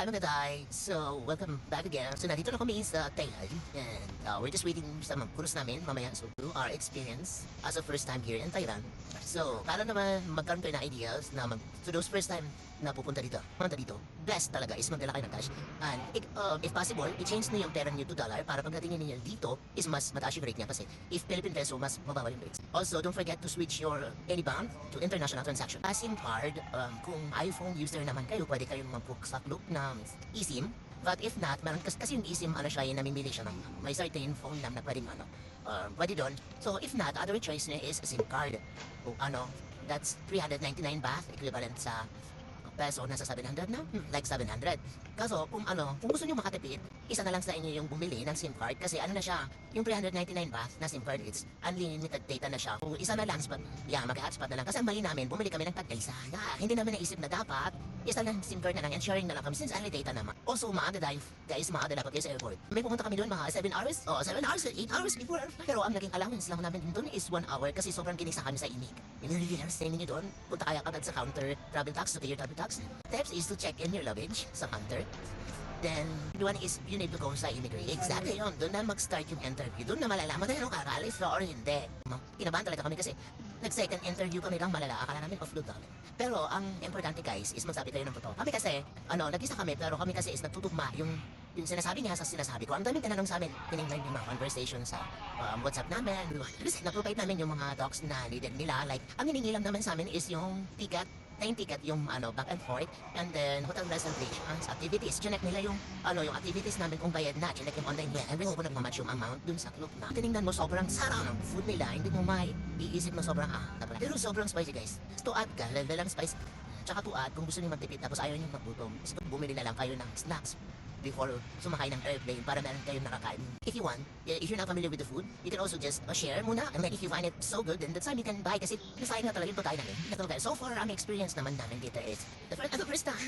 time of the day. So, welcome back again. So, nandito na kami sa Thailand. And we're just waiting sa mga cruise namin mamaya. So, to our experience as a first time here in Thailand. So, para naman magkaroon kayo ng ideas na so those first time na pupunta dito, best talaga is magdala kayo ng cash. And if possible, i-change nyo yung pera nyo to dollar para pagdating niyo dito is mas mataas yung rate niya kasi if Philippine peso, mas mababa yung rates. Also, don't forget to switch your AnyBank to international transaction. SIM card, kung iPhone user naman kayo, pwede kayong mag-book sa loop ng eSIM. But if not, meron kasi yung eSIM, namimili siya ng may certain phone na pwedeng pwede doon. So if not, other choice niya is a SIM card. O that's 399 baht, equivalent sa peso, nasa 700 na? Like 700. Kaso, kung gusto nyo makatipid, isa na lang sa inyo yung bumili ng SIM card kasi na siya, yung 399 baht na SIM card, it's unlimited data na siya. Kung isa na lang, mag-hotspot na lang. Kasi ang mali namin, bumili kami ng tag-isa. Hindi namin naisip na dapat, isa lang SIM card na lang and sharing na lang kami since only data naman. Also, maaga dapat kayo sa airport. May pumunta kami doon mga 7 hours, 7 hours, 8 hours before. Pero ang naging allowance lang namin doon is 1 hour kasi sobrang kinisa kami sa imig. Yung niyo doon, punta kaya agad sa counter, travel tax, to pay your travel tax. Steps is to check in your luggage sa counter. Then, one is you need to go sa immigration. Exactly yun. Doon na mag-start yung interview. Doon na malalaman na kakaalis na or hindi. Kinabahan talaga kami kasi nag-second interview kami lang malala. Akala namin offload namin. Pero ang importante guys is magsabi kayo ng totoo. Kami kasi, nag-isa kami pero kami kasi is nagtutugma yung sinasabi niya sa sinasabi ko. Ang daming tinanong sa amin, tinignan yung mga conversation sa WhatsApp namin. Kasi na-provide namin yung mga docs na needed nila. Like, ang hiningi lang naman sa amin is yung ticket, yung back and forth, and then hotel reservations, activities. Chinek nila yung yung activities namin kung bayad na. Chinek yung online nila. And then kung nagmamatch yung amount dun sa club na. Tinignan mo sobrang sarap ng food nila. Hindi mo iisip mo sobrang pero sobrang spicy guys. To add ka, level lang spicy. Tsaka to add, kung gusto niyo magtipid tapos ayaw niyo maggutom, bumili na lang kayo ng snacks before sumakay ng airplane para meron kayong nakakain. If you want, if you're not familiar with the food, you can also just share muna. And then if you find it so good, then that's time you can buy kasi nasayang na talaga yung pagkain namin. So far, ang experience naman namin dito is the first time.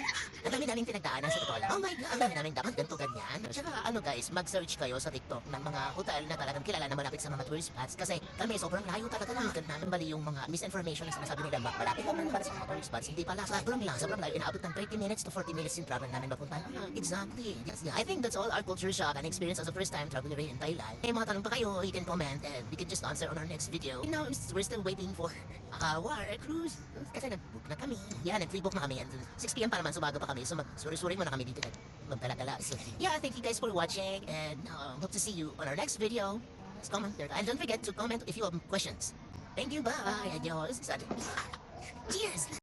Ang dami namin pinagdaanan sa totoo lang. Oh my God, ang dami namin dapat ganito ganyan. Tsaka guys, mag-search kayo sa TikTok ng mga hotel na talagang kilala na malapit sa mga tourist spots kasi kami sobrang layo talaga namin bali yung mga misinformation na sinasabi nila malapit naman para sa mga tourist spots. Hindi pala, sobrang layo. Inaabot ng 30 minutes to 40 minutes yung travel namin mapunta. Exactly. Yeah, I think that's all our culture shock and experience as a first time traveler in Thailand. May mga tanong pa kayo, you can comment and we can just answer on our next video. Now, we're still waiting for our cruise. Kasi nag-book na kami. Yeah, nag-free book na kami and 6 PM pa naman, so bago pa kami. So mag-suri-suri muna kami dito. Magtala-tala. So, yeah, thank you guys for watching and hope to see you on our next video. Just comment there. And don't forget to comment if you have questions. Thank you, bye. Adios. Cheers.